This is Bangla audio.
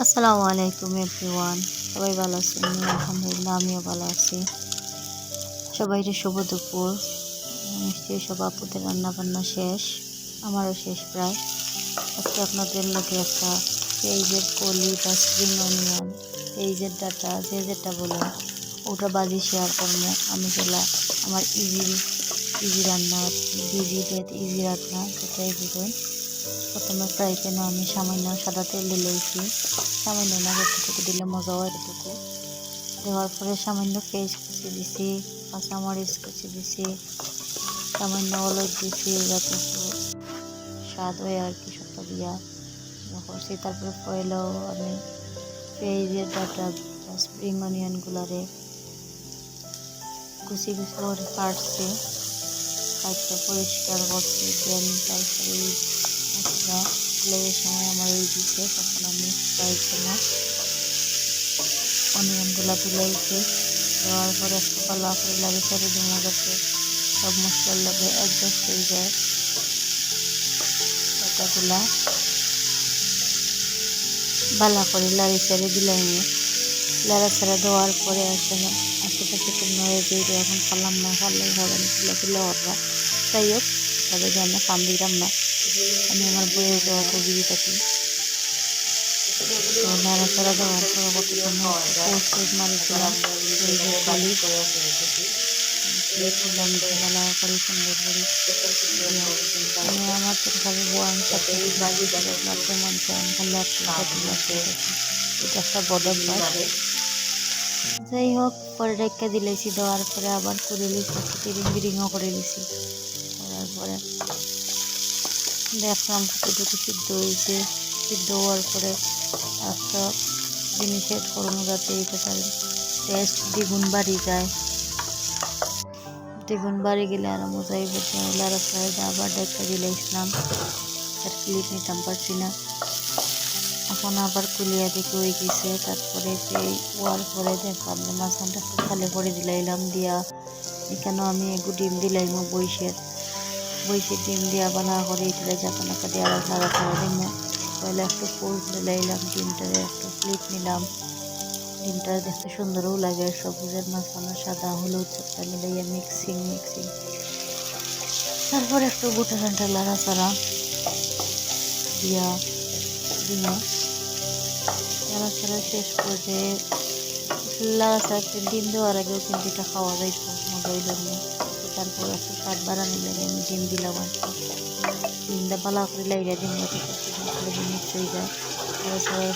আসসালামু আলাইকুম এভরিওয়ান, সবাই ভালো আছেন? আলহামদুলিল্লাহ, আমিও ভালো আছি। সবাইকে শুভ দুপুর। নিশ্চয়ই সব আপুদের রান্না বান্না শেষ, আমারও শেষ প্রায়। আজকে আপনাদের লোকে একটা পেঁয়াজের কলি বা স্প্রিং অনিয়ন, পেঁয়াজের ডাটা, যে যেটা বলে ওটা বাজি শেয়ার করবো। আমি যেগুলা আমার ইজি রান্না, ইজি রান্না সেটাই দিবেন। প্রথমে ফ্রাই প্যানে আমি সামান্য সাদা তেল দিলেছি, সামান্য না, যতটুকু দিলে মজা হয় এতটুকু দেওয়ার পরে সামান্য পেঁয়াজ কুচি দিছি, কাঁচামরিচ কুচি দিছি, সামান্য হলুদ দিছি যাতে একটু স্বাদ হয় আর কি, সবটা দিয়া করছি। তারপরে পয়লাও আমি পেঁয়াজের ডাটা স্প্রিং অনিয়নগুলারে কুচি কুচি করে কাটছি, কাটতে পরিষ্কার করছি। দেন তারপরে এই মশলা লেগের সময় আমার এই দিচ্ছে, তখন আমি ফ্রাই করলাম অনিয়নগুলা তুলেছি। দেওয়ার পরে একটু ভালো করে লাগে ছেড়ে দেবো যাতে সব মশলার লাগে অ্যাডজাস্ট হয়ে যায়। ডাটাগুলা ভালো করে লাড়ি ছেড়ে দিলাম। লাড়া ছাড়া দেওয়ার পরে আসলে আশেপাশে একটু নড়ে দিয়ে এখন খালাম না, খাল্লাই হবে না, তুলে তুলে ওরা। যাই হোক, তবে যে আমরা কান দিলাম না, আমি আমার বইয়ের দেওয়া তো বিড়ি থাকি। তো নাড়া চাড়া দেওয়ার পর কত সময় পোস্ট মারি দিলাম, দিলাম ভালো করে সুন্দর করে। আমি আমার তো খালি বোয়াম সাথে মাধ্যম ভালো এটা একটা বড় অভ্যাস। যাই হোক, পরে রেখে দিলেছি, দেওয়ার পরে আবার করে লিছি, তিরিং বিরিংও করে লিছি। করার পরে দেখলাম কতটুকু সিদ্ধ হয়েছে। সিদ্ধ হওয়ার পরে একটা জিনিস এড করবো যাতে এটার টেস্ট দ্বিগুণ বাড়ি যায়। দ্বিগুণ বাড়ি গেলে আরও মজাই করতে হয়। লাড়া ছাড়া আবার ডেকে দিলেছিলাম, আর ক্লিপ নিতাম পারছি না। এখন আবার কুলিয়া দেখে হয়ে গেছে। তারপরে ওয়ার পরে দেখলাম যে মাঝখানটা একটু খালি করে দিলাইলাম, দিয়া এখানে আমি একটু ডিম দিলাম, বইসের ডিম দিয়া বানা করে এটা যাতনা করে আর নাড়া ছাড়া দিমো। তাহলে একটু ফুল দিলাইলাম, ডিমটারে একটু ক্লিপ নিলাম। ডিমটা দেখতে সুন্দরও লাগে, সবুজের মাঝখানে সাদা হলুদ সবটা মিলাইয়া মিক্সিং। তারপরে একটু গোটা ঘন্টা লাড়া ছাড়া দিয়া দিমো। লাড়া ছাড়া শেষ করে লাড়া ছাড়া ডিম দেওয়ার আগেও কিন্তু এটা খাওয়া যাইতো, মজাই লাগলো। তারপরে একটু স্বাদ বাড়ানি লাগে আমি ডিম দিলাম আর কি। ডিমটা ভালো করে লাইরা ডিম মিক্স হয়ে যায়। লাড়া ছাড়ার